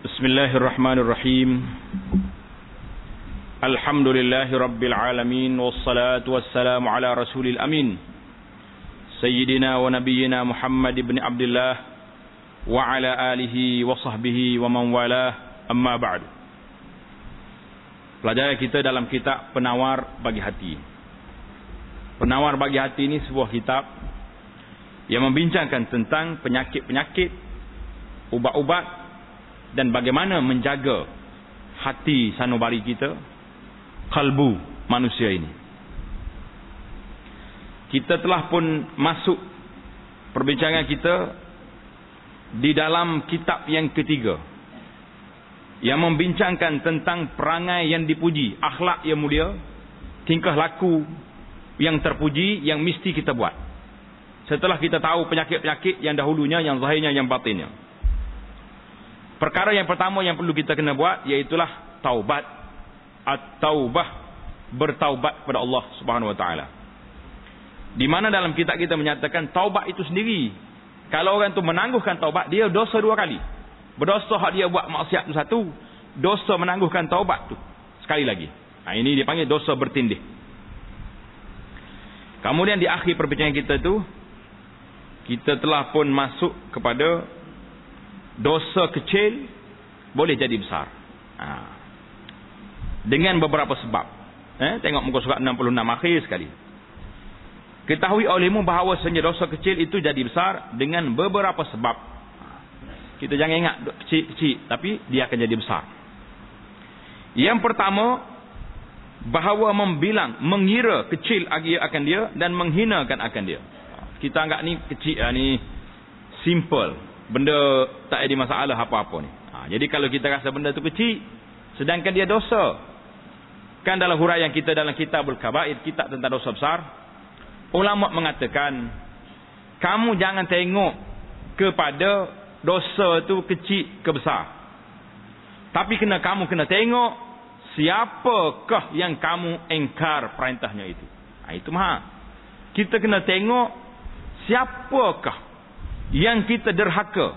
Bismillahirrahmanirrahim. Alhamdulillahi rabbil alamin, wassalatu wassalamu ala rasulil amin, sayyidina wa nabiyyina Muhammad ibn Abdullah wa ala alihi wa sahbihi wa man walah, amma ba'du. Pelajaran kita dalam kitab Penawar Bagi Hati. Penawar Bagi Hati ini sebuah kitab yang membincangkan tentang penyakit-penyakit, ubat-ubat, dan bagaimana menjaga hati sanubari kita, kalbu manusia ini. Kita telah pun masuk perbincangan kita di dalam kitab yang ketiga, yang membincangkan tentang perangai yang dipuji, akhlak yang mulia, tingkah laku yang terpuji yang mesti kita buat. Setelah kita tahu penyakit-penyakit yang dahulunya, yang zahirnya, yang batinnya. Perkara yang pertama yang perlu kita kena buat iaitulah taubat. At-taubah, bertaubat kepada Allah Subhanahu wa taala. Di mana dalam kitab kita menyatakan taubat itu sendiri, kalau orang tu menangguhkan taubat, dia dosa dua kali. Berdosa hak dia buat maksiat tu satu, dosa menangguhkan taubat tu sekali lagi. Ini dipanggil dosa bertindih. Kemudian di akhir perbincangan kita tu, kita telah pun masuk kepada dosa kecil boleh jadi besar. Dengan beberapa sebab. Tengok muka surat 66 akhir sekali. Ketahui olehmu bahawa dosa kecil itu jadi besar dengan beberapa sebab. Kita jangan ingat kecil-kecil, tapi dia akan jadi besar. Yang pertama, bahawa membilang, mengira kecil akan dia dan menghinakan akan dia. Kita anggap ni kecil, ni simple. Benda tak ada masalah apa-apa ni. Jadi kalau kita rasa benda tu kecil, sedangkan dia dosa. Kan dalam huraian kita dalam Kitabul Kabair, kitab tentang dosa besar, ulama mengatakan, kamu jangan tengok kepada dosa tu kecil ke besar. Tapi kamu kena tengok siapakah yang kamu engkar perintahnya itu. Itu mahal. Kita kena tengok siapakah yang kita derhaka,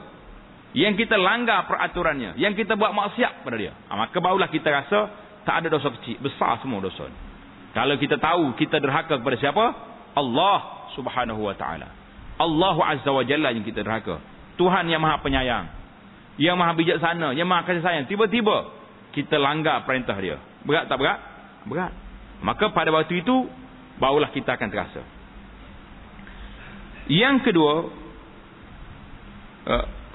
yang kita langgar peraturannya, yang kita buat maksiat pada dia. Maka barulah kita rasa tak ada dosa kecil, besar semua dosa. Kalau kita tahu kita derhaka kepada siapa? Allah Subhanahu wa taala. Allah Azza wa Jalla yang kita derhaka. Tuhan yang Maha Penyayang, yang Maha Bijaksana, yang Maha Kasih Sayang. Tiba-tiba kita langgar perintah dia. Berat tak berat? Berat. Maka pada waktu itu barulah kita akan terasa. Yang kedua,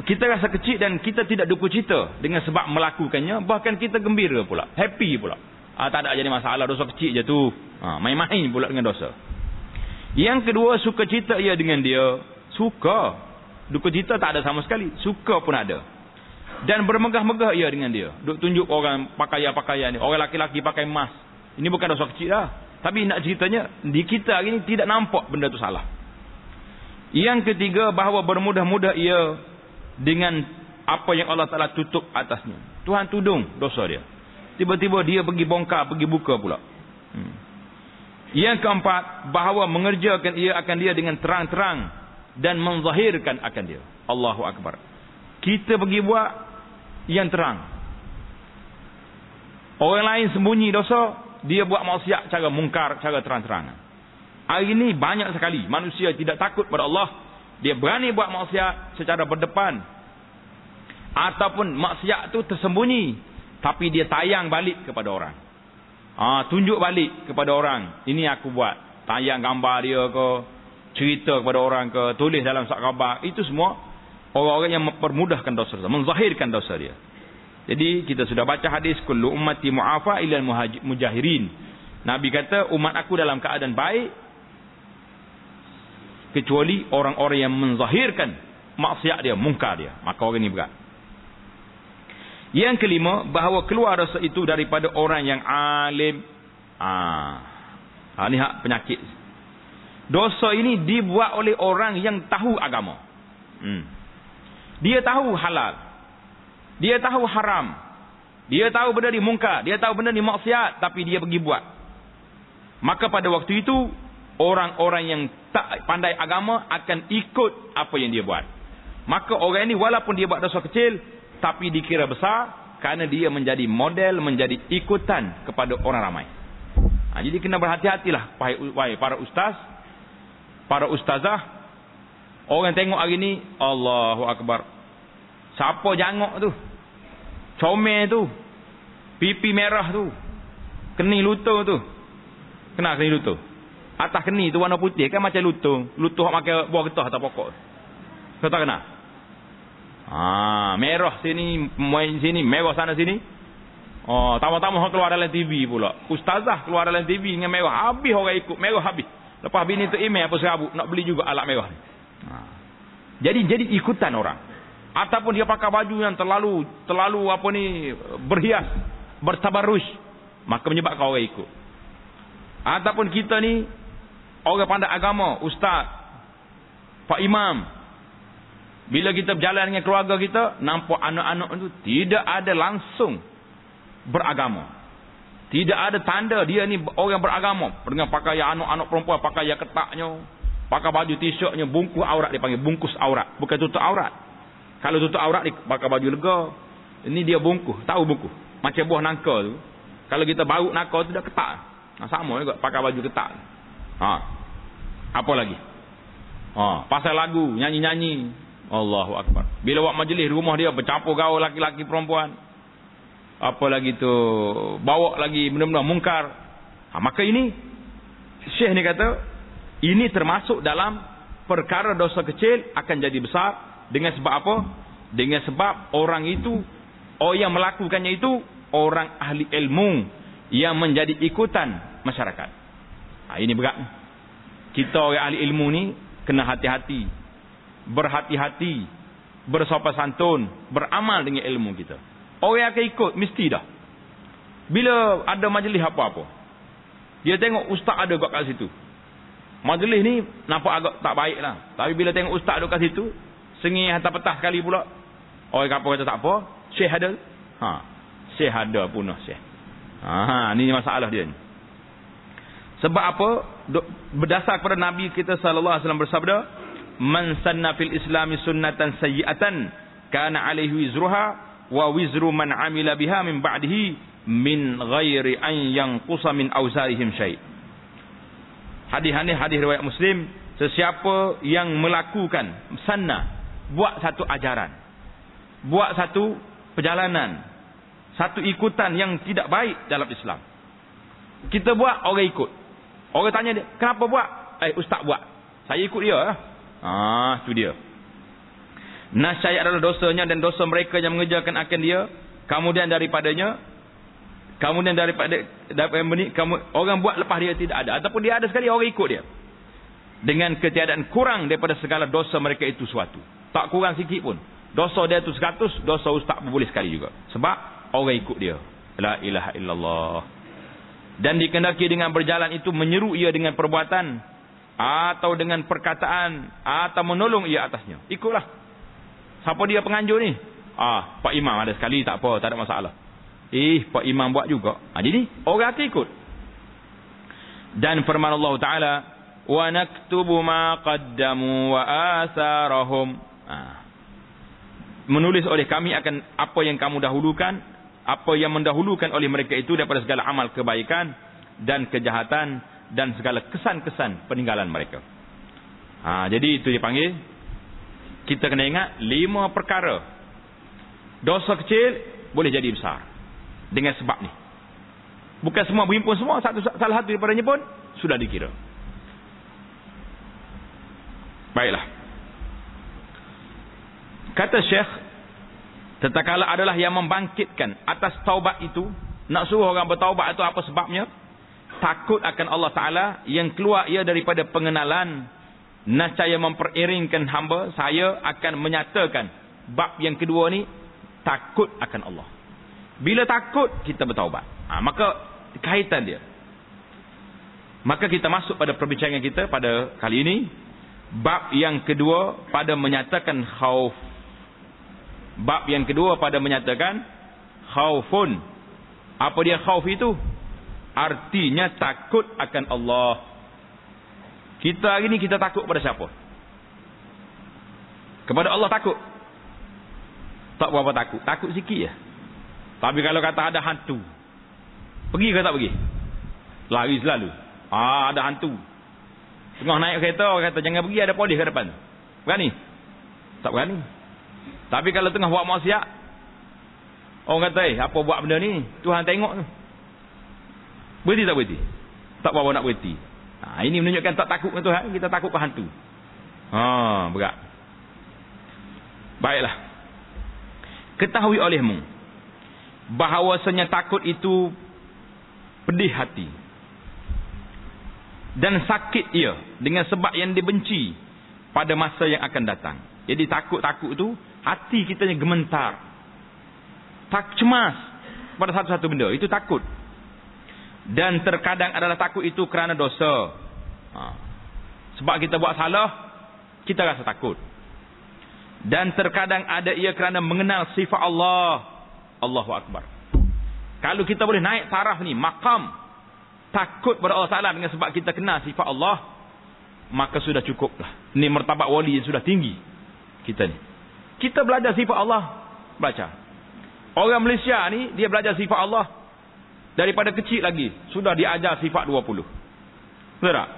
kita rasa kecil dan kita tidak duka cita dengan sebab melakukannya, bahkan kita gembira pula, happy pula. Tak ada jadi masalah, dosa kecil je tu. Main-main pula dengan dosa. Yang kedua, suka cita ia dengan dia. Suka. Duka cita tak ada sama sekali. Suka pun ada. Dan bermegah-megah ia dengan dia. Duk tunjuk orang pakaian-pakaian ni. Orang laki-laki pakai emas. Ini bukan dosa kecil lah. Tapi nak ceritanya, di kita hari ni tidak nampak benda tu salah. Yang ketiga, bahawa bermudah-mudah ia dengan apa yang Allah Ta'ala tutup atasnya. Tuhan tudung dosa dia. Tiba-tiba dia pergi bongkar, pergi buka pula. Yang keempat, bahawa mengerjakan ia akan dia dengan terang-terang dan menzahirkan akan dia. Allahu Akbar. Kita pergi buat yang terang. Orang lain sembunyi dosa, dia buat maksiat cara mungkar, cara terang-terangan. Hari ini banyak sekali manusia tidak takut pada Allah. Dia berani buat maksiat secara berdepan. Ataupun maksiat tu tersembunyi, tapi dia tayang balik kepada orang. Tunjuk balik kepada orang. Ini aku buat. Tayang gambar dia ke, cerita kepada orang ke, tulis dalam surat khabar. Itu semua orang-orang yang mempermudahkan dosa, menzahirkan dosa dia. Jadi kita sudah baca hadis, kullu ummati mu'afa illal mujahirin. Nabi kata umat aku dalam keadaan baik kecuali orang-orang yang menzahirkan maksiat dia, mungkar dia. Maka orang ini berat. Yang kelima, bahawa keluar dosa itu daripada orang yang alim. Ini hak penyakit. Dosa ini dibuat oleh orang yang tahu agama. Dia tahu halal, dia tahu haram, dia tahu benda ni mungkar, dia tahu benda ni maksiat, tapi dia pergi buat. Maka pada waktu itu orang-orang yang tak pandai agama akan ikut apa yang dia buat. Maka orang ini walaupun dia buat dosa kecil, tapi dikira besar kerana dia menjadi model, menjadi ikutan kepada orang ramai. Jadi kena berhati-hatilah wahai para ustaz, para ustazah. Orang tengok hari ni, Allahu Akbar, siapa jangok tu, comel tu, pipi merah tu, keni lutut tu. Kenapa keni lutut? Atas keni tu warna putih kan macam lutut. Lutut hak makan buah getah atas pokok. Kau tak kenal? Merah sini, main sini, merah sana sini. Tamu-tamu keluar dalam TV pula. Ustazah keluar dalam TV dengan merah. Habis orang ikut, merah habis. Lepas bini tu email apa serabut, nak beli juga alat merah ni. Jadi ikutan orang. Ataupun dia pakai baju yang terlalu apa ni, berhias, bertabarruj, maka menyebabkan orang ikut. Ataupun kita ni orang pandai agama, ustaz, pak imam, bila kita berjalan dengan keluarga kita, nampak anak-anak itu tidak ada langsung beragama, tidak ada tanda dia ni orang beragama, dengan pakaian anak-anak perempuan, pakaian ketaknya, pakai baju t-shirtnya, bungkus aurat, dia panggil bungkus aurat, bukan tutup aurat. Kalau tutup aurat dia pakai baju lega, ini dia bungkus, tahu bungkus macam buah nangka tu. Kalau kita baut nangka tu dah ketak. Sama juga pakai baju ketak. Apa lagi? Pasal lagu, nyanyi-nyanyi. Allahu Akbar. Bila buat majlis rumah dia bercampur gaul laki-laki perempuan. Apa lagi tu, bawa lagi benda-benda mungkar. Maka ini Syekh ni kata, ini termasuk dalam perkara dosa kecil akan jadi besar. Dengan sebab apa? Dengan sebab orang itu, orang yang melakukannya itu orang ahli ilmu yang menjadi ikutan masyarakat. Ini berat. Kita orang ahli ilmu ni kena hati-hati, berhati-hati, bersopan santun, beramal dengan ilmu kita. Orang yang akan ikut mesti dah. Bila ada majlis apa-apa, dia tengok ustaz ada kat situ, majlis ni nampak agak tak baik lah. Tapi bila tengok ustaz ada kat situ, sengih hantar petah sekali pula, orang kapal kata tak apa, syekh ada. Syekh ada punah syekh. Ni masalah dia ni. Sebab apa? Berdasar kepada Nabi kita sallallahu alaihi wasallam bersabda, man sanna fil islami sunnatan sayyi'atan kana alaihi wizruha wa wizru man amila biha min ba'dihi min ghairi an yanqusa min awzarihim syai'. Hadis riwayat Muslim, sesiapa yang melakukan sanna, buat satu ajaran, buat satu perjalanan, satu ikutan yang tidak baik dalam Islam, kita buat, orang ikut. Orang tanya dia, kenapa buat? Ustaz buat, saya ikut dia. Itu dia. Nasyai adalah dosanya dan dosa mereka yang mengerjakan akan dia. Kemudian daripada orang buat lepas dia tidak ada, ataupun dia ada sekali, orang ikut dia. Dengan ketiadaan kurang daripada segala dosa mereka itu suatu. Tak kurang sikit pun. Dosa dia itu 100, dosa ustaz pun boleh sekali juga. Sebab orang ikut dia. La ilaha illallah. Dan dikendaki dengan berjalan itu menyeru ia dengan perbuatan atau dengan perkataan atau menolong ia atasnya. Ikutlah. Siapa dia penganjur ni? Pak Imam ada sekali, tak apa, tak ada masalah. Pak Imam buat juga. Jadi orang akan ikut. Dan firman Allah Ta'ala, wa naktubu ma qaddamu wa atharahum. Menulis oleh kami akan apa yang kamu dahulukan, apa yang mendahulukan oleh mereka itu daripada segala amal kebaikan dan kejahatan dan segala kesan-kesan peninggalan mereka. Jadi itu dipanggil, kita kena ingat 5 perkara. Dosa kecil boleh jadi besar dengan sebab ni. Bukan semua berhimpun semua, salah satu daripadanya pun sudah dikira. Baiklah. Kata Syekh, tatkala adalah yang membangkitkan atas taubat itu, nak suruh orang bertaubat itu apa sebabnya? Takut akan Allah Ta'ala yang keluar ia daripada pengenalan. Nascaya memperiringkan hamba, saya akan menyatakan bab yang kedua ni, takut akan Allah. Bila takut, kita bertaubat. Maka kaitan dia. Maka kita masuk pada perbincangan kita pada kali ini. Bab yang kedua pada menyatakan khauf. Bab yang kedua pada menyatakan khaufun. Apa dia khauf itu? Artinya takut akan Allah. Kita hari ini kita takut pada siapa? Kepada Allah takut. Tak berapa takut. Takut sikit je. Tapi kalau kata ada hantu, pergi ke tak pergi? Lari selalu. Ada hantu. Tengah naik kereta, orang kata jangan pergi, ada polis ke depan. Berani? Tak berani. Tapi kalau tengah buat maksiat, orang kata, apa buat benda ni? Tuhan tengok tu. Berhenti tak berhenti? Tak berapa nak berhenti. Ini menunjukkan tak takut dengan Tuhan, kita takut ke hantu. Berat. Baiklah. Ketahui olehmu bahawasanya takut itu pedih hati dan sakit ia dengan sebab yang dibenci pada masa yang akan datang. Jadi takut-takut tu hati kita yang gementar, cemas pada satu-satu benda, itu takut. Dan terkadang adalah takut itu kerana dosa. Sebab kita buat salah, kita rasa takut. Dan terkadang ada ia kerana mengenal sifat Allah. Allahu Akbar. Kalau kita boleh naik taraf ni, maqam takut pada Allah Ta'ala dengan sebab kita kenal sifat Allah, maka sudah cukuplah. Ini martabat wali yang sudah tinggi kita ni. Kita belajar sifat Allah, baca. Orang Malaysia ni, dia belajar sifat Allah daripada kecil lagi. Sudah diajar sifat 20. Betul tak?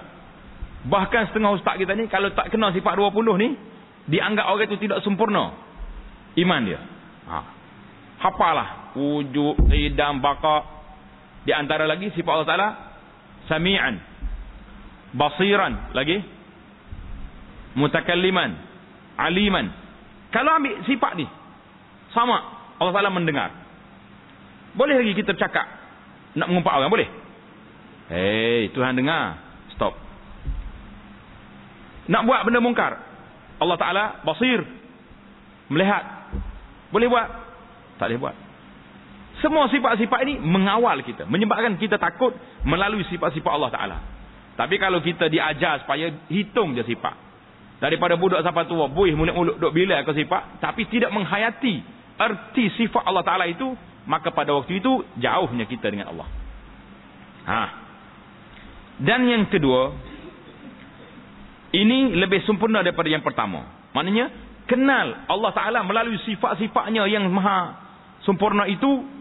Bahkan setengah ustaz kita ni, kalau tak kenal sifat 20 ni, dianggap orang itu tidak sempurna iman dia. Hafalah wujud, idam, baqa. Di antara lagi sifat Allah Ta'ala sami'an, basiran, lagi mutakalliman, aliman. Kalau ambil sifat ni sama, Allah Ta'ala mendengar. Boleh lagi kita cakap nak mengumpat orang? Boleh? Tuhan dengar. Stop. Nak buat benda mungkar, Allah Ta'ala basir, melihat. Boleh buat? Tak boleh buat. Semua sifat-sifat ini mengawal kita, menyebabkan kita takut melalui sifat-sifat Allah Ta'ala. Tapi kalau kita diajar supaya hitung je sifat, daripada budak sampai tua, buih mulut-mulut duk bila ke sifat, tapi tidak menghayati erti sifat Allah Ta'ala itu, maka pada waktu itu jauhnya kita dengan Allah. Dan yang kedua, ini lebih sempurna daripada yang pertama. Maknanya kenal Allah Ta'ala melalui sifat-sifatnya yang maha sempurna itu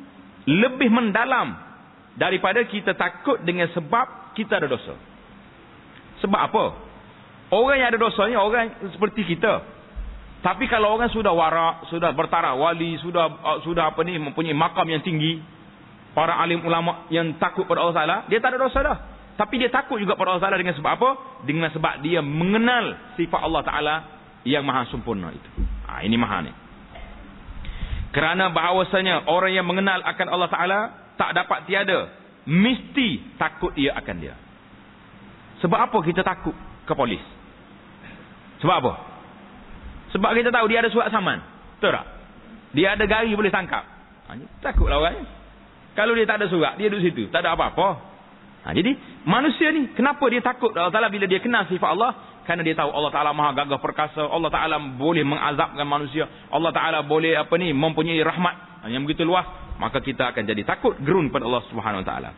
lebih mendalam daripada kita takut dengan sebab kita ada dosa. Sebab apa? Orang yang ada dosa ni orang seperti kita. Tapi kalau orang sudah warak, sudah bertaraf wali, sudah apa ni, mempunyai makam yang tinggi, para alim ulama yang takut pada Allah Ta'ala, dia tak ada dosa dah. Tapi dia takut juga pada Allah Ta'ala dengan sebab apa? Dengan sebab dia mengenal sifat Allah Ta'ala yang maha sempurna itu. Ini maha ni. Kerana bahawasanya orang yang mengenal akan Allah Ta'ala tak dapat tiada, mesti takut ia akan dia. Sebab apa kita takut ke polis? Sebab apa? Sebab kita tahu dia ada surat saman. Betul tak? Dia ada gari boleh tangkap. Takutlah orangnya. Kalau dia tak ada surat, dia duduk situ, tak ada apa-apa. Jadi manusia ni kenapa dia takut Allah Ta'ala bila dia kenal sifat Allah? Kerana dia tahu Allah Ta'ala maha gagah perkasa, Allah Ta'ala boleh mengazabkan manusia, Allah Ta'ala boleh mempunyai rahmat yang begitu luas, maka kita akan jadi takut gerun pada Allah Subhanahu Wa Ta'ala.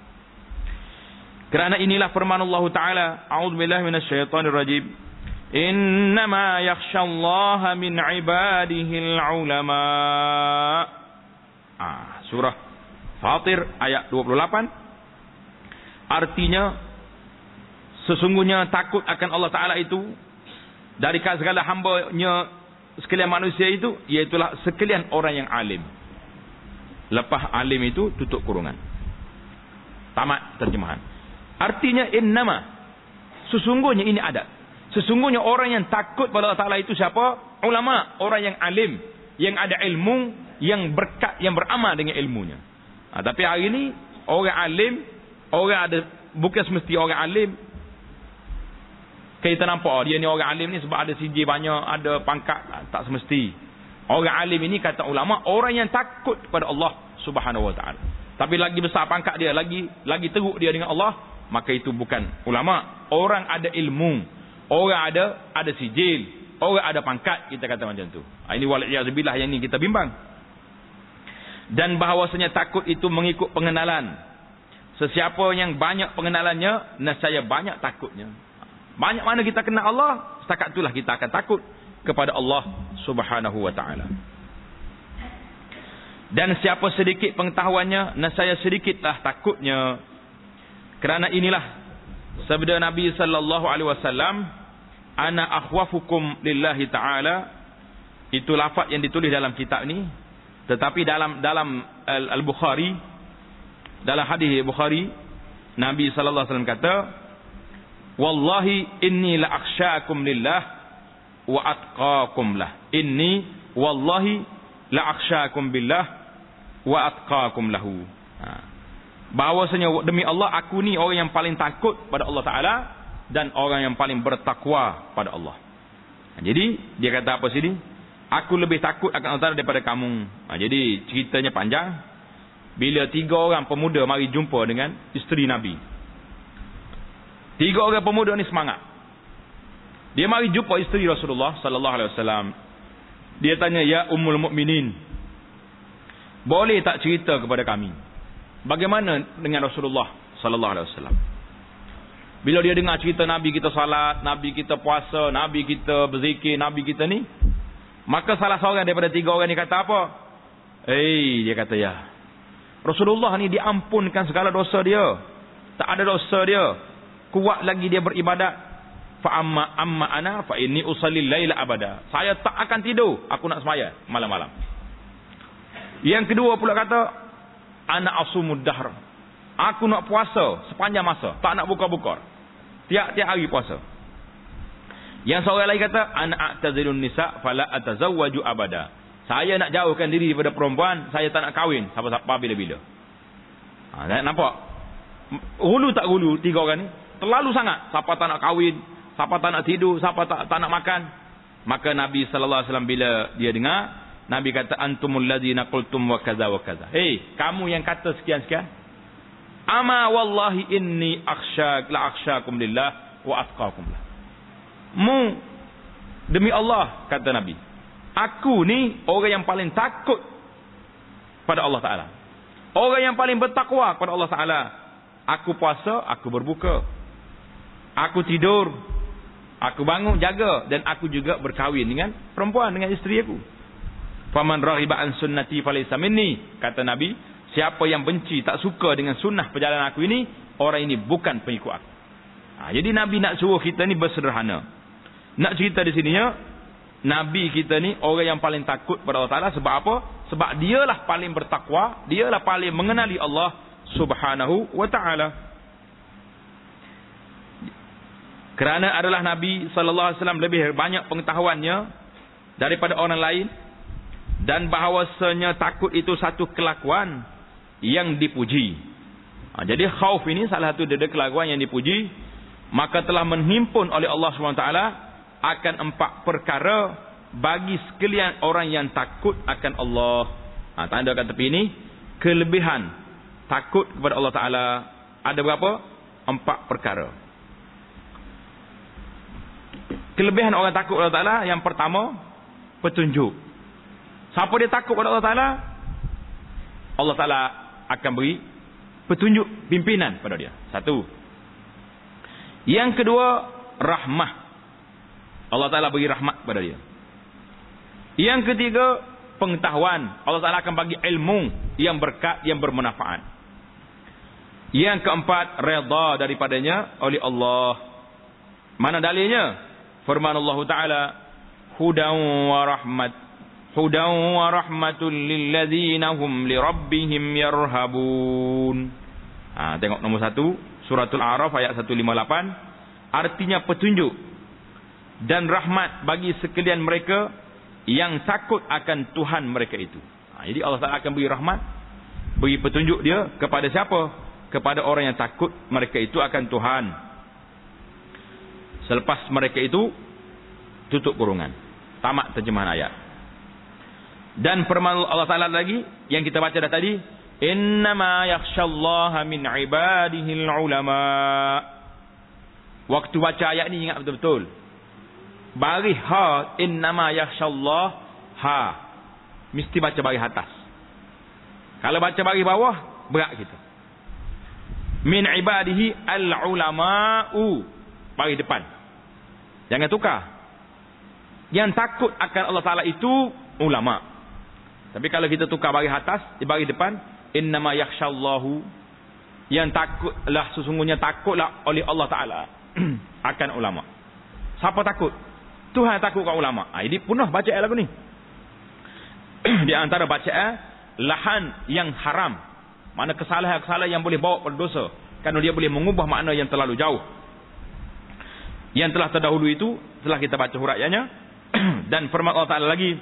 Kerana inilah firman Allah Ta'ala, a'udzubillahi minasyaitonir rajim, innama yakhshallaha min ibadihil ulama. Surah Fatir ayat 28. Artinya sesungguhnya takut akan Allah Ta'ala itu dari segala hamba-Nya sekalian manusia itu, iaitulah sekalian orang yang alim. Lepas alim itu tutup kurungan. Tamat terjemahan. Artinya innama, sesungguhnya ini adat. Sesungguhnya orang yang takut pada Allah Ta'ala itu siapa? Ulama, orang yang alim, yang ada ilmu, yang berkat, yang beramal dengan ilmunya. Tapi hari ini orang alim, orang ada, bukan semesti orang alim. Kita nampak dia ni orang alim ni sebab ada CJ banyak, ada pangkat, tak semesti. Orang alim ini kata ulama, orang yang takut kepada Allah Subhanahu Wa Ta'ala. Tapi lagi besar pangkat dia, lagi teruk dia dengan Allah, maka itu bukan ulama. Orang ada ilmu, orang ada sijil, orang ada pangkat, kita kata macam tu. Ini wal'iyazubillah yang ni kita bimbang. Dan bahawasanya takut itu mengikut pengenalan. Sesiapa yang banyak pengenalannya, nescaya banyak takutnya. Banyak mana kita kenal Allah, setakat itulah kita akan takut kepada Allah Subhanahu Wa Ta'ala. Dan siapa sedikit pengetahuannya, nescaya sedikitlah takutnya. Kerana inilah sabda Nabi sallallahu alaihi wasallam, ana akhwafukum lillahi ta'ala. Itu lafaz yang ditulis dalam kitab ni, tetapi dalam Al-Bukhari, dalam hadis Bukhari, Nabi sallallahu alaihi wasallam kata, wallahi inni la akhsyakum lillah wa atqakum lah. Inni wallahi la akhsyakum billah wa atqakum lahu. Bahawasanya demi Allah, aku ni orang yang paling takut pada Allah Ta'ala dan orang yang paling bertakwa pada Allah. Jadi dia kata apa sini? Aku lebih takut akan Allah Ta'ala daripada kamu. Jadi ceritanya panjang. Bila 3 orang pemuda mari jumpa dengan isteri Nabi. 3 orang pemuda ni semangat. Dia mari jumpa isteri Rasulullah sallallahu alaihi wasallam. Dia tanya, ya Ummul Mukminin, boleh tak cerita kepada kami bagaimana dengan Rasulullah sallallahu alaihi wasallam? Bila dia dengar cerita Nabi kita salat, Nabi kita puasa, Nabi kita berzikir, Nabi kita ni, maka salah seorang daripada 3 orang ni kata apa? Dia kata, ya Rasulullah ni diampunkan segala dosa dia. Tak ada dosa dia. Kuat lagi dia beribadat. Fa amma ana fa inni usalli laila abada. Saya tak akan tidur, aku nak sembahyang malam-malam. Yang kedua pula kata, ana asumud dahr. Aku nak puasa sepanjang masa, tak nak buka-buka. Tiap-tiap hari puasa. Yang seorang lagi kata, ana a'tazilun nisa fala atazawwaju abada. Saya nak jauhkan diri daripada perempuan, saya tak nak kahwin sampai bila-bila. Nampak? Hulu tak hulu 3 orang ni? Terlalu sangat. Siapa tak nak kahwin, siapa tak nak tidur, siapa tak nak makan. Maka Nabi sallallahu alaihi wasallam bila dia dengar, Nabi kata, antumul ladzina qultum wa kaza wa kaza. Kamu yang kata sekian-sekian. Ama wallahi inni akhsyakum lillah wa atqakum lah. Demi Allah, kata Nabi, aku ni orang yang paling takut pada Allah Ta'ala. Orang yang paling bertakwa kepada Allah Ta'ala. Aku puasa, aku berbuka. Aku tidur, aku bangun, jaga. Dan aku juga berkahwin dengan perempuan, dengan isteri aku. Faman raghiba an sunnati falaysa minni. Kata Nabi, siapa yang benci, tak suka dengan sunnah perjalanan aku ini, orang ini bukan pengikut aku. Jadi Nabi nak suruh kita ni bersederhana. Nak cerita di sininya, Nabi kita ni orang yang paling takut pada Allah Ta'ala. Sebab apa? Sebab dialah paling bertakwa, dialah paling mengenali Allah Subhanahu wa Ta'ala. Kerana adalah Nabi sallallahu alaihi wasallam lebih banyak pengetahuannya daripada orang lain, dan bahawasanya takut itu satu kelakuan yang dipuji. Jadi khauf ini salah satu dari kelakuan yang dipuji. Maka telah menghimpun oleh Allah SWT akan 4 perkara bagi sekalian orang yang takut akan Allah. Tanda kat tepi ini, kelebihan takut kepada Allah Ta'ala ada berapa? 4 perkara. Kelebihan orang takut kepada Allah Ta'ala, yang pertama, petunjuk. Siapa dia takut kepada Allah Ta'ala, Allah Ta'ala akan beri petunjuk, pimpinan pada dia. 1. Yang kedua, rahmah. Allah Ta'ala beri rahmat kepada dia. Yang ketiga, pengetahuan. Allah Ta'ala akan bagi ilmu yang berkat, yang bermanfaat. Yang keempat, redha daripadanya oleh Allah. Mana dalilnya? Firman Allah Ta'ala, hudan wa rahmatul lilladzina hum lirabbihim yarhabun. Tengok nombor 1, Suratul A'raf ayat 158. Artinya petunjuk dan rahmat bagi sekalian mereka yang takut akan Tuhan mereka itu. Jadi Allah Ta'ala akan beri rahmat, beri petunjuk dia kepada siapa? Kepada orang yang takut mereka itu akan Tuhan. Selepas mereka itu, tutup kurungan. Tamat terjemahan ayat. Dan firman Allah Ta'ala lagi yang kita baca dah tadi, innama yakhshallaha min ibadihil ulama. Waktu baca ayat ni ingat betul-betul. Baris ha, innama yakhshallah ha. Mesti baca baris atas. Kalau baca baris bawah, berat kita. Min ibadihi al-ulama'u. Baris depan. Jangan tukar. Yang takut akan Allah Ta'ala itu ulama. Tapi kalau kita tukar baris atas, di baris depan, innama yakhshallahu, yang takutlah, sesungguhnya takutlah oleh Allah Ta'ala akan ulama. Siapa takut? Tuhan takut kat ulama. Ini punah bacaan lagu ni. Di antara bacaan, lahan yang haram. Mana kesalahan-kesalahan yang boleh bawa pada dosa. Kerana dia boleh mengubah makna yang terlalu jauh. Yang telah terdahulu itu, telah kita baca huraiannya. Dan firman Allah Ta'ala lagi,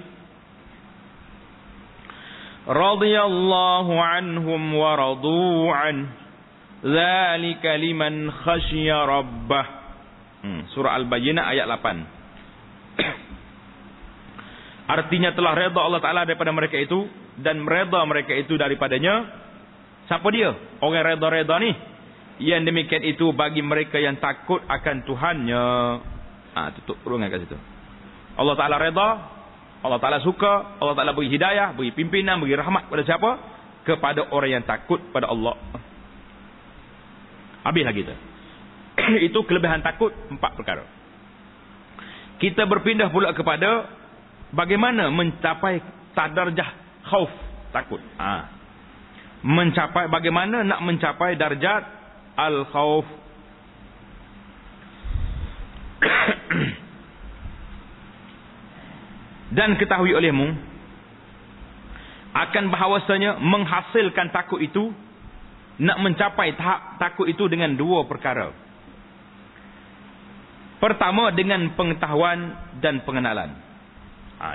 radiyallahu anhum wa radu an, dzalika liman khasyiya rabbah. Surah Al-Bayyinah ayat 8. Artinya telah redha Allah Ta'ala daripada mereka itu, dan redha mereka itu daripadanya. Siapa dia? Orang redha-redha ni. Yang demikian itu bagi mereka yang takut akan Tuhannya. Tutup kurungan kat situ. Allah Ta'ala redha, Allah Ta'ala suka, Allah Ta'ala beri hidayah, beri pimpinan, beri rahmat pada siapa? Kepada orang yang takut pada Allah. Habislah kita. Itu kelebihan takut, 4 perkara. Kita berpindah pula kepada bagaimana mencapai darjah khauf, takut. Bagaimana nak mencapai darjat al-khauf. Dan ketahui olehmu akan bahawasanya menghasilkan takut itu, nak mencapai tahap takut itu dengan 2 perkara. Pertama, dengan pengetahuan dan pengenalan.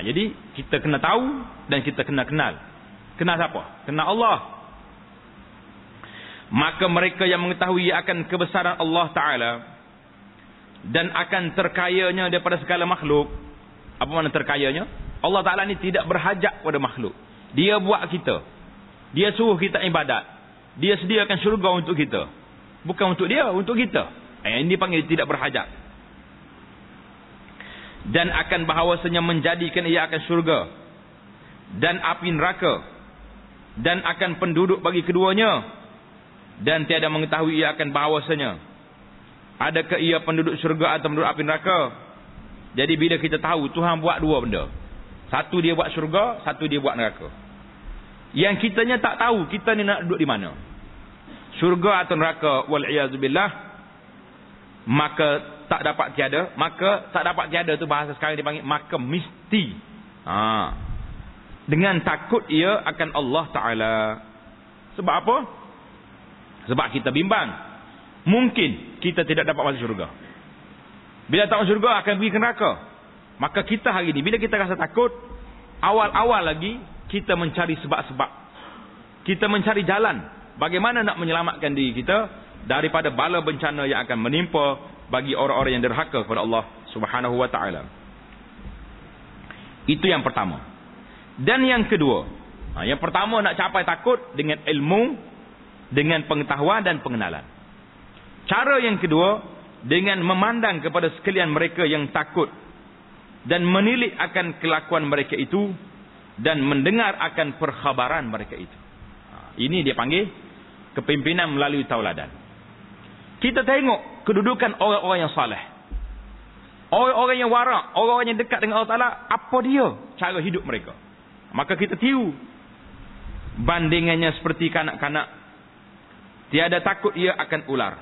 Jadi kita kena tahu dan kita kena kenal. Kenal siapa? Kenal Allah. Maka mereka yang mengetahui akan kebesaran Allah Ta'ala dan akan terkayanya daripada segala makhluk. Apa makna terkayanya? Allah Ta'ala ni tidak berhajat pada makhluk. Dia buat kita. Dia suruh kita ibadat. Dia sediakan syurga untuk kita. Bukan untuk dia, untuk kita. Ini dipanggil tidak berhajat. Dan akan bahawasanya menjadikan ia akan syurga dan api neraka, dan akan penduduk bagi keduanya, dan tiada mengetahui ia akan bahawasanya adakah ia penduduk syurga atau penduduk api neraka. Jadi bila kita tahu Tuhan buat 2 benda, satu dia buat syurga, satu dia buat neraka. Yang kitanya tak tahu kita ni nak duduk di mana, syurga atau neraka, wal-iyazubillah. Maka tak dapat tiada tu bahasa sekarang dipanggil maka mesti. Dengan takut ia akan Allah Ta'ala. Sebab apa? Sebab kita bimbang. Mungkin kita tidak dapat masuk syurga. Bila tak masuk syurga akan pergi ke neraka. Maka kita hari ni bila kita rasa takut, awal-awal lagi kita mencari sebab-sebab. Kita mencari jalan bagaimana nak menyelamatkan diri kita daripada bala bencana yang akan menimpa bagi orang-orang yang derhaka kepada Allah Subhanahu wa Ta'ala. Itu yang pertama. Dan yang kedua, yang pertama nak capai takut dengan ilmu, dengan pengetahuan dan pengenalan. Cara yang kedua, dengan memandang kepada sekalian mereka yang takut dan menilik akan kelakuan mereka itu dan mendengar akan perkhabaran mereka itu. Ini dia panggil kepimpinan melalui tauladan. Kita tengok kedudukan orang-orang yang saleh, orang-orang yang warak, orang-orang yang dekat dengan Allah Ta'ala, apa dia cara hidup mereka. Maka kita tiru. Bandingannya seperti kanak-kanak, tiada takut ia akan ular.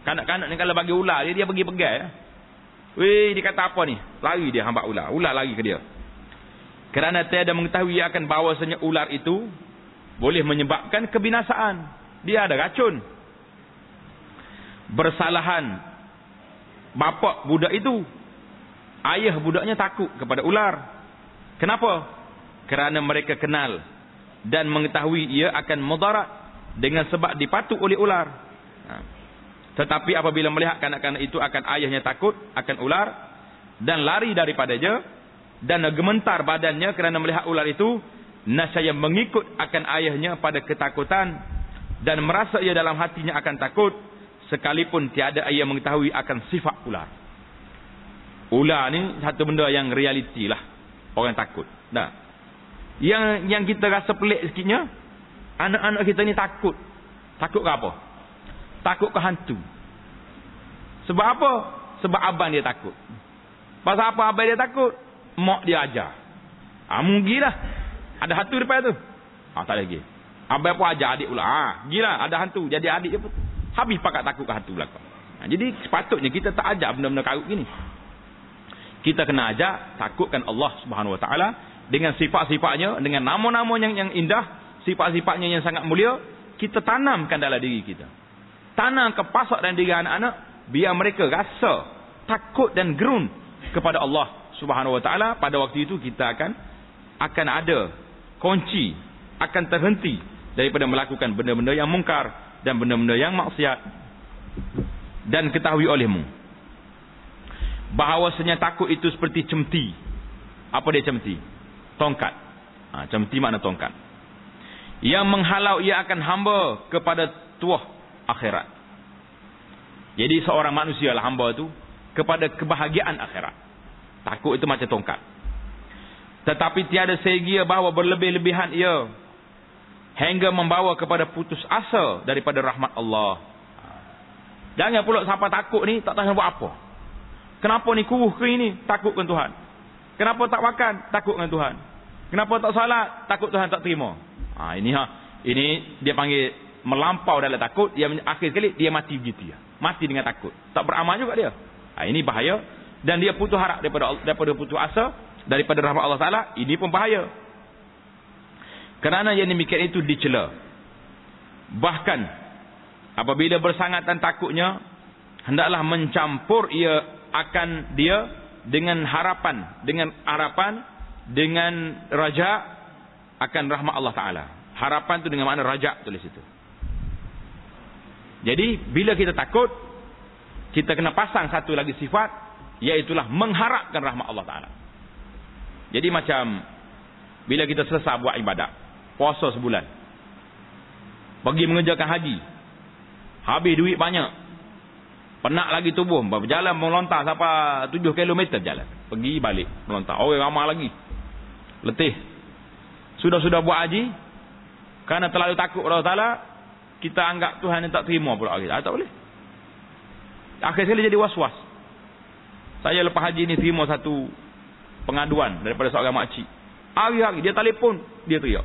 Kanak-kanak ni kalau bagi ular dia pergi pegang. Dia kata apa ni? Lari dia hambat ular. Ular lari ke dia. Kerana tiada mengetahui ia akan bahawasanya ular itu boleh menyebabkan kebinasaan. Dia ada racun. Bersalahan bapa budak itu, ayah budaknya takut kepada ular. Kenapa? Kerana mereka kenal dan mengetahui ia akan mudarat dengan sebab dipatuk oleh ular. Tetapi apabila melihat kanak-kanak itu akan ayahnya takut akan ular dan lari daripadanya dan gementar badannya kerana melihat ular itu, nascaya mengikut akan ayahnya pada ketakutan dan merasa ia dalam hatinya akan takut, sekalipun tiada ia mengetahui akan sifat ular. Ular ni satu benda yang realiti lah. Orang takut. Nah, yang kita rasa pelik sikitnya, anak-anak kita ni takut. Takut ke apa? Takut ke hantu. Sebab apa? Sebab abang dia takut. Pasal apa abang dia takut? Mak dia ajar. Mungkin lah. Ada hantu depan tu. Tak lagi. Abang pun ajar adik pula. Gila, ada hantu. Jadi adik je pun. Habis pakat takut ke hantu belakang. Jadi sepatutnya kita tak ajar benda-benda karut gini. Kita kena ajar takutkan Allah Subhanahu Wa Taala dengan sifat-sifatnya, dengan nama-nama yang indah, sifat-sifatnya yang sangat mulia, kita tanamkan dalam diri kita. Tanam ke pasak dan diri anak-anak, biar mereka rasa takut dan gerun kepada Allah Subhanahu Wa Taala. Pada waktu itu kita akan ada kunci, akan terhenti daripada melakukan benda-benda yang mungkar dan benda-benda yang maksiat. Dan ketahui olehmu bahawasanya takut itu seperti cemeti. Apa dia cemeti? Tongkat. Cemeti makna tongkat yang menghalau ia akan hamba kepada tuah akhirat. Jadi seorang manusia lah hamba tu kepada kebahagiaan akhirat. Takut itu macam tongkat. Tetapi tiada segia bahawa berlebih-lebihan ia hingga membawa kepada putus asa daripada rahmat Allah. Jangan pula siapa takut ni tak tahu buat apa. Kenapa ni kuruh ke ini? Takut dengan Tuhan. Kenapa tak makan? Takut dengan Tuhan. Kenapa tak salat? Takut Tuhan tak terima. Ini dia panggil melampau dalam takut. Dia akhir sekali dia mati begitu ya. Mati dengan takut. Tak beramal juga dia. Ini bahaya. Dan dia putus harap daripada putus asa daripada rahmat Allah Taala. Ini pun bahaya. Kerana yang demikian itu dicela. Bahkan apabila bersangatan takutnya, hendaklah mencampur ia akan dia dengan harapan, dengan raja akan rahmat Allah Ta'ala. Harapan tu dengan makna raja, tulis itu. Jadi bila kita takut, kita kena pasang satu lagi sifat, iaitulah mengharapkan rahmat Allah Ta'ala. Jadi macam bila kita selesai buat ibadat, puasa sebulan, pergi mengerjakan haji, habis duit banyak, penat lagi tubuh, berjalan melontar sampai 7 km jalan, pergi balik melontar, orang ramai lagi, letih. Sudah buat haji, kerana terlalu takut Allah Ta'ala, kita anggap Tuhan yang tak terima pula kita. Tak boleh. Akhir sekali jadi was-was. Saya lepas haji ni terima satu pengaduan daripada seorang makcik. Hari-hari dia telefon, dia teriak.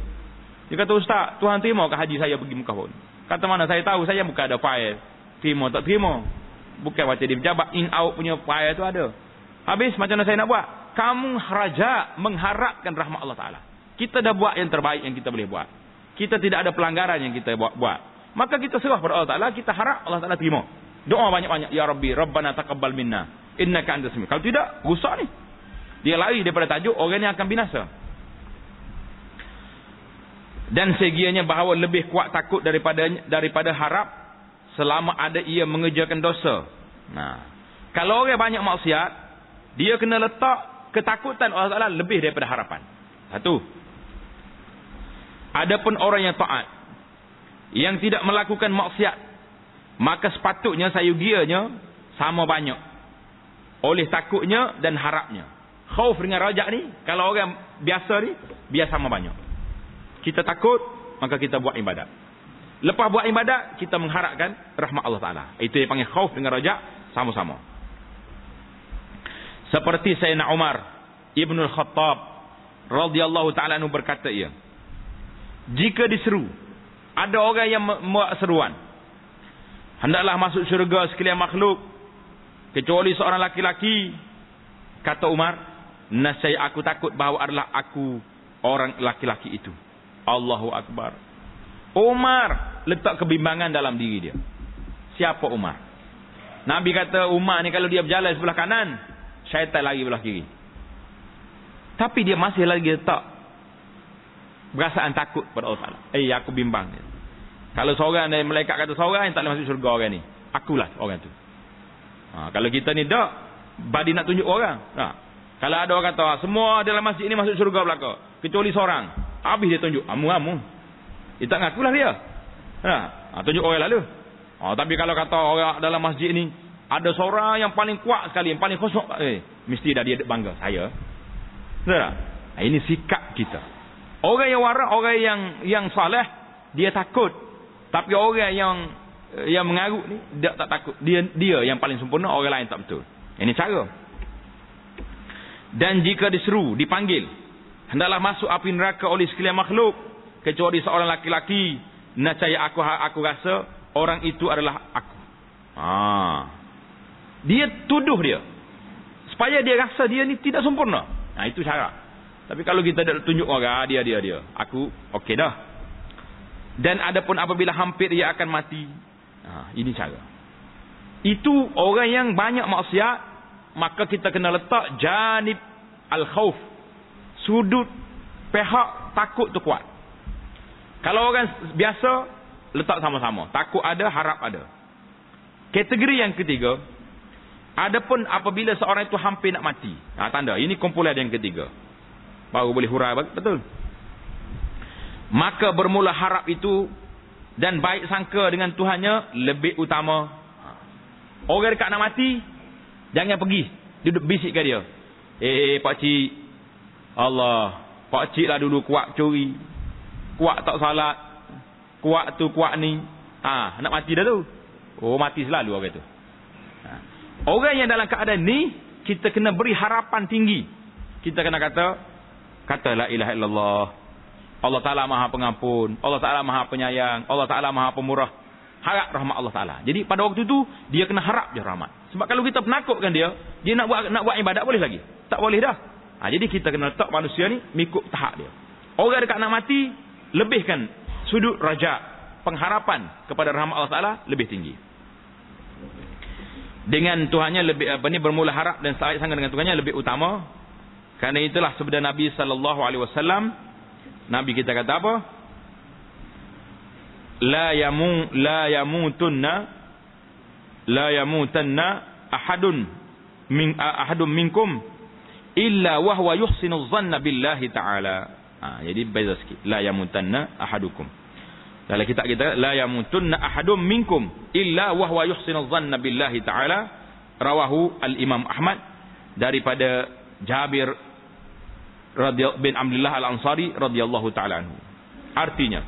Dia kata, Ustaz, Tuhan terima ke haji saya pergi Mekah pun? Kata mana saya tahu, saya bukan ada file terima tak terima. Bukan macam dia pejabat in out punya file tu ada. Habis macam mana saya nak buat? Kamu raja mengharapkan rahmat Allah Ta'ala. Kita dah buat yang terbaik yang kita boleh buat. Kita tidak ada pelanggaran yang kita buat. Maka kita serah pada Allah Ta'ala, kita harap Allah Ta'ala terima. Doa banyak-banyak, ya Rabbi Rabbana taqabbal minna innaka antas sami. Kalau tidak, rusak ni. Dia lari daripada tajuk orang yang akan binasa. Dan segianya bahawa lebih kuat takut daripada harap selama ada ia mengerjakan dosa. Kalau orang banyak maksiat, dia kena letak ketakutan Allah Ta'ala lebih daripada harapan. Satu. Adapun orang yang taat, yang tidak melakukan maksiat, maka sepatutnya sayugianya sama banyak oleh takutnya dan harapnya. Khauf dengan rajak ni, kalau orang biasa ni, biar sama banyak. Kita takut, maka kita buat ibadat. Lepas buat ibadat, kita mengharapkan rahmat Allah Ta'ala. Itu yang panggil khauf dengan rajak, sama-sama. Seperti Sayyidina Umar Ibn Al-Khattab radhiyallahu ta'ala anhu berkata ia, jika diseru, ada orang yang membuat seruan, hendaklah masuk syurga sekalian makhluk, kecuali seorang laki-laki. Kata Umar, nasaya aku takut bahawa adalah aku orang laki-laki itu. Allahu Akbar. Umar letak kebimbangan dalam diri dia. Siapa Umar? Nabi kata Umar ni kalau dia berjalan sebelah kanan, syaitan lari belah kiri. Tapi dia masih lagi letak perasaan takut pada Allah Ta'ala. Aku bimbang. Kalau seorang dari malaikat kata seorang yang tak boleh masuk syurga orang ni, akulah orang tu. Kalau kita ni tak, badi nak tunjuk orang. Kalau ada orang kata semua dalam masjid ni masuk syurga belaka, kecuali seorang, habis dia tunjuk amu. Dia tak ngakulah dia. Tunjuk orang lalu. Tapi kalau kata orang dalam masjid ni ada seorang yang paling kuat sekali, yang paling khusyuk, mesti dah dia bangga saya. Betul tak? Ini sikap kita. Orang yang warak, orang yang saleh, dia takut. Tapi orang yang mengarut ni dia tak takut. Dia yang paling sempurna, orang lain tak betul. Ini cara. Dan jika diseru, dipanggil, hendaklah masuk api neraka oleh sekalian makhluk kecuali seorang laki-laki. Nescaya aku rasa orang itu adalah aku. Dia tuduh dia supaya dia rasa dia ni tidak sempurna. Itu cara. Tapi kalau kita dah tunjuk orang dia aku okey dah. Dan adapun apabila hampir dia akan mati, ini cara. Itu orang yang banyak maksiat, maka kita kena letak janib al-khauf, sudut pihak takut tu kuat. Kalau orang biasa, letak sama-sama. Takut ada, harap ada. Kategori yang ketiga, adapun apabila seorang itu hampir nak mati. Tanda, ini kumpulan yang ketiga. Baru boleh hurai, betul. Maka bermula harap itu dan baik sangka dengan Tuhannya lebih utama. Orang dekat nak mati, jangan pergi. Duduk bisik ke dia. Pakcik, Allah, pakcik lah dulu kuat curi. Kuat tak salat. Kuat tu, kuat ni. Nak mati dah tu. Mati selalu orang tu. Orang yang dalam keadaan ni, kita kena beri harapan tinggi. Kita kena kata la ilaha illallah. Allah Ta'ala maha pengampun. Allah Ta'ala maha penyayang. Allah Ta'ala maha pemurah. Harap rahmat Allah Ta'ala. Jadi pada waktu tu, dia kena harap je rahmat. Sebab kalau kita penakutkan dia nak buat ibadat boleh lagi? Tak boleh dah. Jadi kita kena letak manusia ni, mengikut tahap dia. Orang dekat nak mati, lebihkan sudut raja, pengharapan kepada rahmat Allah Ta'ala lebih tinggi. Dengan Tuhannya lebih bermula harap dan saat sangat dengan Tuhannya lebih utama. Kerana itulah sabda Nabi SAW. Nabi kita kata apa? La yamutanna ahadun minkum illa wa huwa yuhsinu dhanna billahi ta'ala. Jadi beza sikit. La yamutanna ahadukum. Dalam kitab kita, la yamutunna ahadum minkum illa wa huwa yuhsinu dhanna billahi ta'ala. Rawahu al-Imam Ahmad daripada Jabir bin Abdullah al-Ansari radhiyallahu ta'ala anhu. Artinya,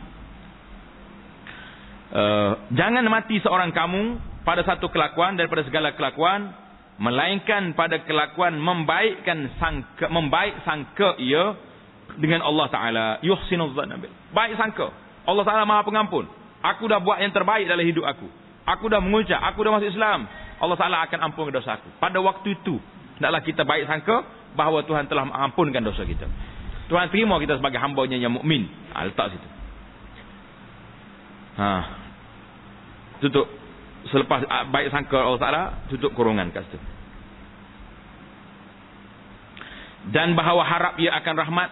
jangan mati seorang kamu pada satu kelakuan daripada segala kelakuan, melainkan pada kelakuan membaik sangka ia dengan Allah Ta'ala. Yuhsinu dhanna bil. Baik sangka. Allah Ta'ala maha pengampun. Aku dah buat yang terbaik dalam hidup aku. Aku dah mengucap. Aku dah masuk Islam. Allah Ta'ala akan ampunkan dosa aku. Pada waktu itu, hendaklah kita baik sangka bahawa Tuhan telah mengampunkan dosa kita. Tuhan terima kita sebagai hamba-Nya yang mukmin. Letak situ. Tutup. Selepas baik sangka Allah Ta'ala, tutup kurungan kat situ. Dan bahawa harap ia akan rahmat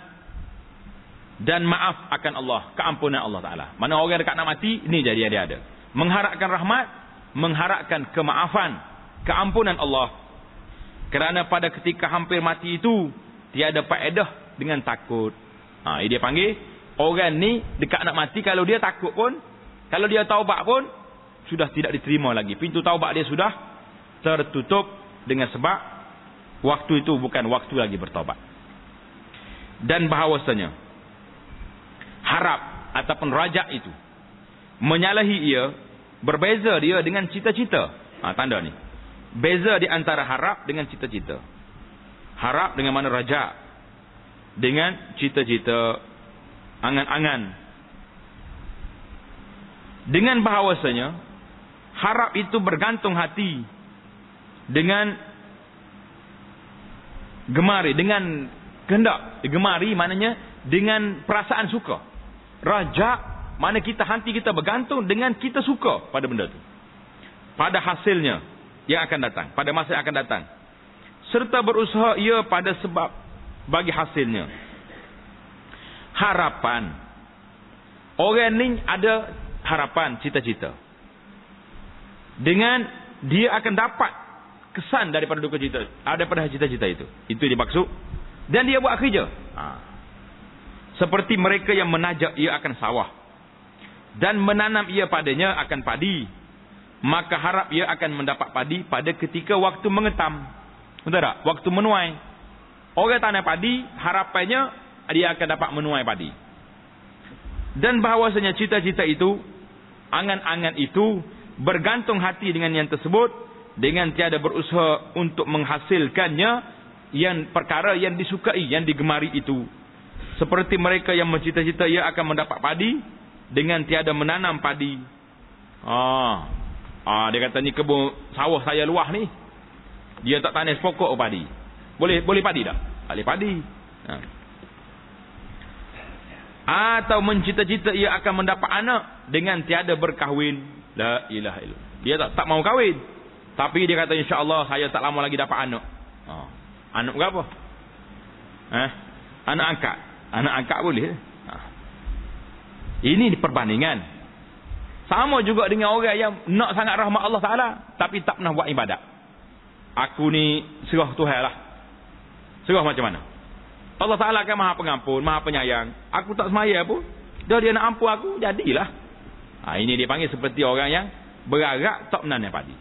dan maaf akan Allah, keampunan Allah Ta'ala. Mana orang dekat nak mati, ini jadi dia ada. Mengharapkan rahmat, mengharapkan kemaafan, keampunan Allah. Kerana pada ketika hampir mati itu, tiada faedah dengan takut. Dia panggil, orang ni dekat nak mati, kalau dia takut pun, kalau dia taubat pun, sudah tidak diterima lagi. Pintu taubat dia sudah tertutup dengan sebab waktu itu bukan waktu lagi bertaubat. Dan bahawasanya harap ataupun rajak itu menyalahi ia, berbeza dia dengan cita-cita. Tanda ni. Beza di antara harap dengan cita-cita. Harap dengan mana rajak, dengan cita-cita, angan-angan. Dengan bahawasanya harap itu bergantung hati dengan gemari, dengan kehendak. Gemari maknanya dengan perasaan suka. Rajak mana hati kita bergantung dengan kita suka pada benda itu, pada hasilnya yang akan datang, pada masa yang akan datang, serta berusaha ia pada sebab bagi hasilnya. Harapan, orang ni ada harapan, cita-cita, dengan dia akan dapat kesan daripada duka cita, daripada cita-cita itu dimaksud. Dan dia buat kerja. Seperti mereka yang menajak ia akan sawah, dan menanam ia padanya akan padi, maka harap ia akan mendapat padi pada ketika waktu mengetam. Betul tak? Waktu menuai. Orang tanam padi, harapannya dia akan dapat menuai padi. Dan bahawasanya cita-cita itu, angan-angan itu, bergantung hati dengan yang tersebut, dengan tiada berusaha untuk menghasilkannya, yang perkara yang disukai, yang digemari itu, Seperti mereka yang mencita-cita ia akan mendapat padi dengan tiada menanam padi. Dia kata ni kebun sawah saya luah ni, dia tak tanam pokok padi. Boleh padi tak? Tak boleh padi. Atau mencita-cita ia akan mendapat anak dengan tiada berkahwin. La ilaha illallah. Dia tak mau kahwin, tapi dia kata insya-Allah saya tak lama lagi dapat anak. Anak berapa? Anak angkat. Anak angkat boleh. Ini perbandingan. Sama juga dengan orang yang nak sangat rahmat Allah Ta'ala, tapi tak pernah buat ibadat. Aku ni serah Tuhan lah. Serah macam mana? Allah Ta'ala kan maha pengampun, maha penyayang. Aku tak semaya pun, dia nak ampun aku, jadilah. Ini dia panggil seperti orang yang beragak tak menanam padi.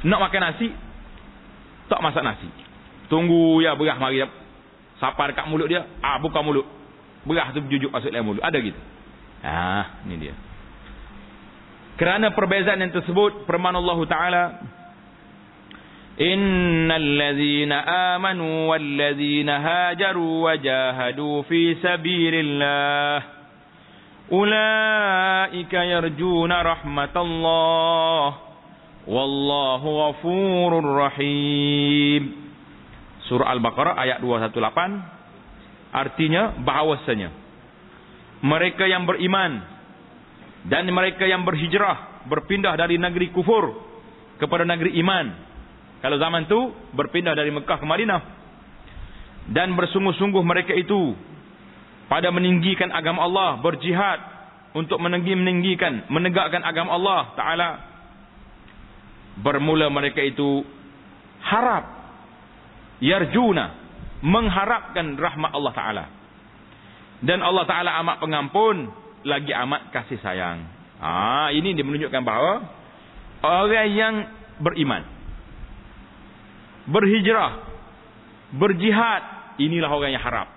Nak makan nasi, tak masak nasi. Tunggu ya berah mari sapa dekat mulut dia, buka mulut. Berah tu berjujuk masuk dalam mulut. Ada gitu. Ini dia. Kerana perbezaan yang tersebut, firman Allah Ta'ala, Innal ladzina amanu wal ladzina hajaru wa jahadu fi sabilillah ulaika yarjuna rahmatallah wallahu ghafurur rahim. Surah Al-Baqarah ayat 218. Artinya bahawasanya mereka yang beriman dan mereka yang berhijrah, berpindah dari negeri kufur kepada negeri iman. Kalau zaman tu berpindah dari Mekah ke Madinah, dan bersungguh-sungguh mereka itu pada meninggikan agama Allah, berjihad untuk menegakkan agama Allah Ta'ala. Bermula mereka itu harap, yarjuna, mengharapkan rahmat Allah Ta'ala. Dan Allah Ta'ala amat pengampun, lagi amat kasih sayang. Ini dia menunjukkan bahawa orang yang beriman, berhijrah, berjihad, inilah orang yang harap.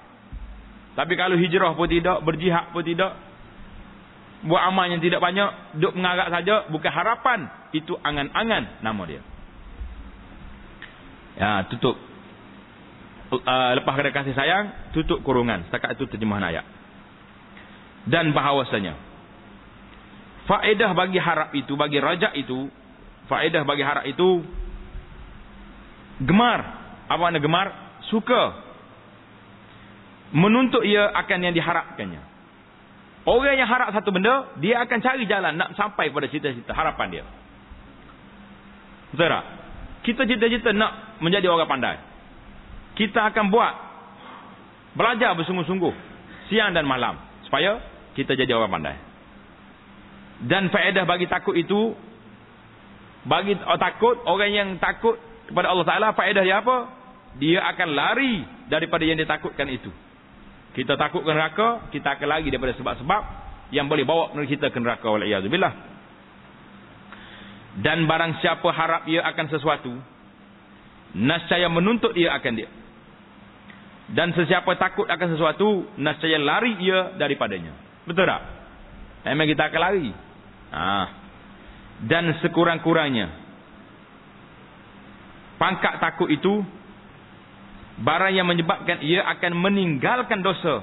Tapi kalau hijrah pun tidak, berjihad pun tidak, buat amal yang tidak banyak, duduk mengarap saja, bukan harapan, itu angan-angan nama dia. Tutup. Lepas kata kasih sayang, tutup kurungan. Setakat itu terjemahan ayat. Dan bahawasanya faedah bagi harap itu, bagi rajak itu, faedah bagi harap itu gemar. Apa makna gemar? Suka menuntut ia akan yang diharapkannya. Orang yang harap satu benda, dia akan cari jalan nak sampai pada cita-cita harapan dia. Betul tak? Kita cita-cita nak menjadi orang pandai, kita akan belajar bersungguh-sungguh siang dan malam supaya kita jadi orang pandai. Dan faedah bagi takut itu, bagi takut, orang yang takut kepada Allah Ta'ala, faedah dia apa? Dia akan lari daripada yang ditakutkan itu. Kita takut ke neraka, kita akan lari daripada sebab-sebab yang boleh bawa kita ke neraka. Wal'iyazubillah. Dan barang siapa harap ia akan sesuatu, nascaya menuntut ia akan dia. Dan sesiapa takut akan sesuatu, nascaya lari ia daripadanya. Betul tak? Memang kita akan lari. Dan sekurang-kurangnya pangkat takut itu barang yang menyebabkan ia akan meninggalkan dosa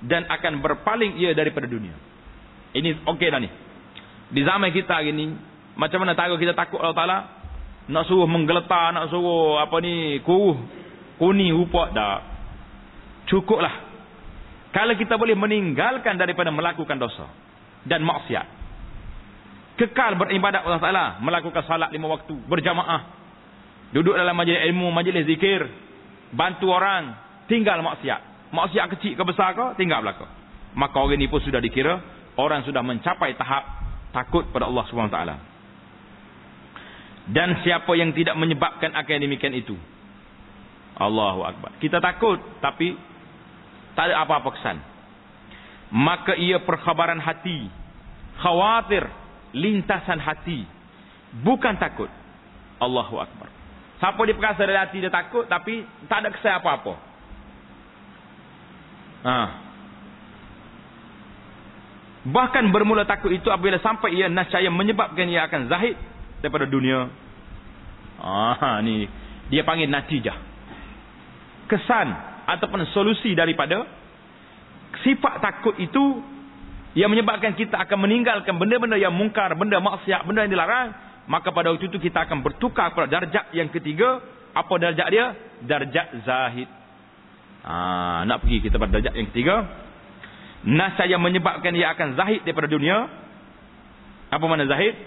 dan akan berpaling ia daripada dunia. Ini okey dah ni. Di zaman kita hari ni, macam mana tahu kita takut Allah Ta'ala? Nak suruh menggeletar, nak suruh kuning rupa dah. Cukuplah kalau kita boleh meninggalkan daripada melakukan dosa dan maksiat, kekal beribadat Allah Ta'ala, melakukan salat 5 waktu berjamaah, duduk dalam majlis ilmu, majlis zikir, bantu orang, tinggal maksiat kecil ke besar ke, tinggal belakang, maka orang ini pun sudah dikira orang sudah mencapai tahap takut pada Allah Subhanahu Wa Ta'ala. Dan siapa yang tidak menyebabkan akan demikian itu, Allahu Akbar, kita takut tapi tak ada apa-apa kesan, maka ia perkhabaran hati, khawatir, lintasan hati, bukan takut. Allahu Akbar. Siapa dia perasa dari hati dia takut tapi tak ada kesan apa-apa. Bahkan bermula takut itu apabila sampai ia nascaya menyebabkan ia akan zahid daripada dunia. Ni dia panggil natijah, kesan ataupun solusi daripada sifat takut itu yang menyebabkan kita akan meninggalkan benda-benda yang mungkar, benda maksiat, benda yang dilarang, maka pada waktu itu kita akan bertukar pada darjat yang ketiga. Apa darjat dia? Darjat zahid. Nak pergi kita pada darjat yang ketiga. Nasa yang menyebabkan dia akan zahid daripada dunia. Apa makna zahid?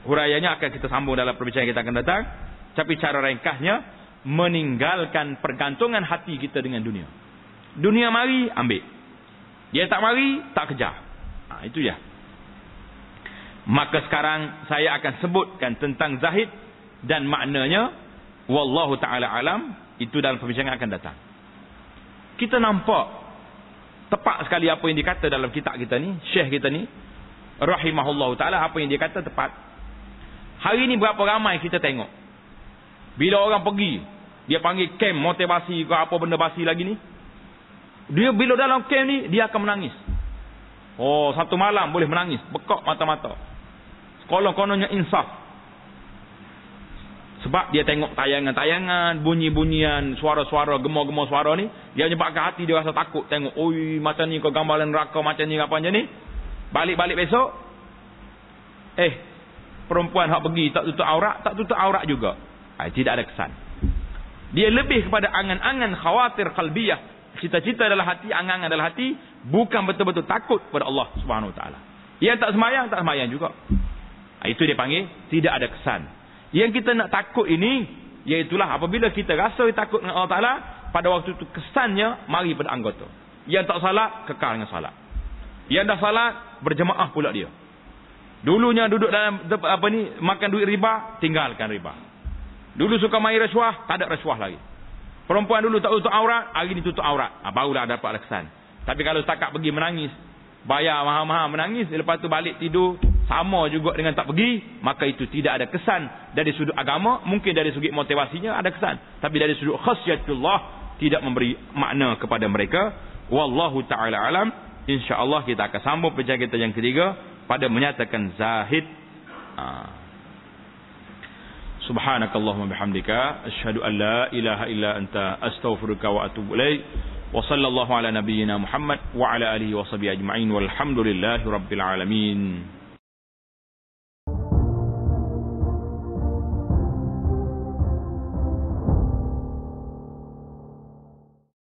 Huraiannya akan kita sambung dalam perbincangan kita akan datang. Tapi cara ringkasnya, meninggalkan pergantungan hati kita dengan dunia. Dunia mari, ambil. Dia tak mari, tak kejar. Itu dia. Maka sekarang saya akan sebutkan tentang zahid dan maknanya. Wallahu ta'ala alam. Itu dalam perbincangan akan datang. Kita nampak tepat sekali apa yang dikata dalam kitab kita ni, syekh kita ni rahimahullahu ta'ala, apa yang dia kata tepat. Hari ni berapa ramai kita tengok, bila orang pergi, dia panggil camp motivasi ke apa benda basi lagi ni, dia bila dalam camp ni, dia akan menangis. Satu malam boleh menangis, bekak mata-mata. Sekolah-kononnya insaf. Sebab dia tengok tayangan-tayangan, bunyi-bunyian, suara-suara, gema-gema suara ni, dia menyebabkan hati dia rasa takut. Tengok, macam ni kau gambaran neraka, macam ni apa macam ni. Balik-balik besok, perempuan hak pergi tak tutup aurat juga. Tidak ada kesan. Dia lebih kepada angan-angan khawatir qalbiyah, cita-cita dalam hati, angan-angan dalam hati, bukan betul-betul takut kepada Allah Subhanahu Wa Taala. Yang tak semayang juga. Itu dia panggil tidak ada kesan. Yang kita nak takut ini, iaitulah apabila kita rasa takut dengan Allah Taala, pada waktu itu kesannya mari pada anggota. Yang tak salat, kekal dengan salat. Yang dah salat, berjemaah pula dia. Dulunya duduk dalam makan duit riba, tinggalkan riba. Dulu suka main rasuah, tak ada rasuah lagi. Perempuan dulu tak tutup aurat, hari ni tutup aurat. Barulah dapat kesan. Tapi kalau setakat pergi menangis, bayar mahal-mahal menangis, lepas tu balik tidur, sama juga dengan tak pergi, maka itu tidak ada kesan. Dari sudut agama, mungkin dari sudut motivasinya ada kesan. Tapi dari sudut khasyatullah, tidak memberi makna kepada mereka. Wallahu ta'ala alam. InsyaAllah kita akan sambung perbincangan kita yang ketiga pada menyatakan zahid. Subhanakallahumma bihamdika asyhadu an la ilaha illa anta astaghfiruka wa atubu ilaik. Wa sallallahu ala nabiyyina Muhammad wa ala alihi wa sahbihi ajma'in walhamdulillahi rabbil alamin.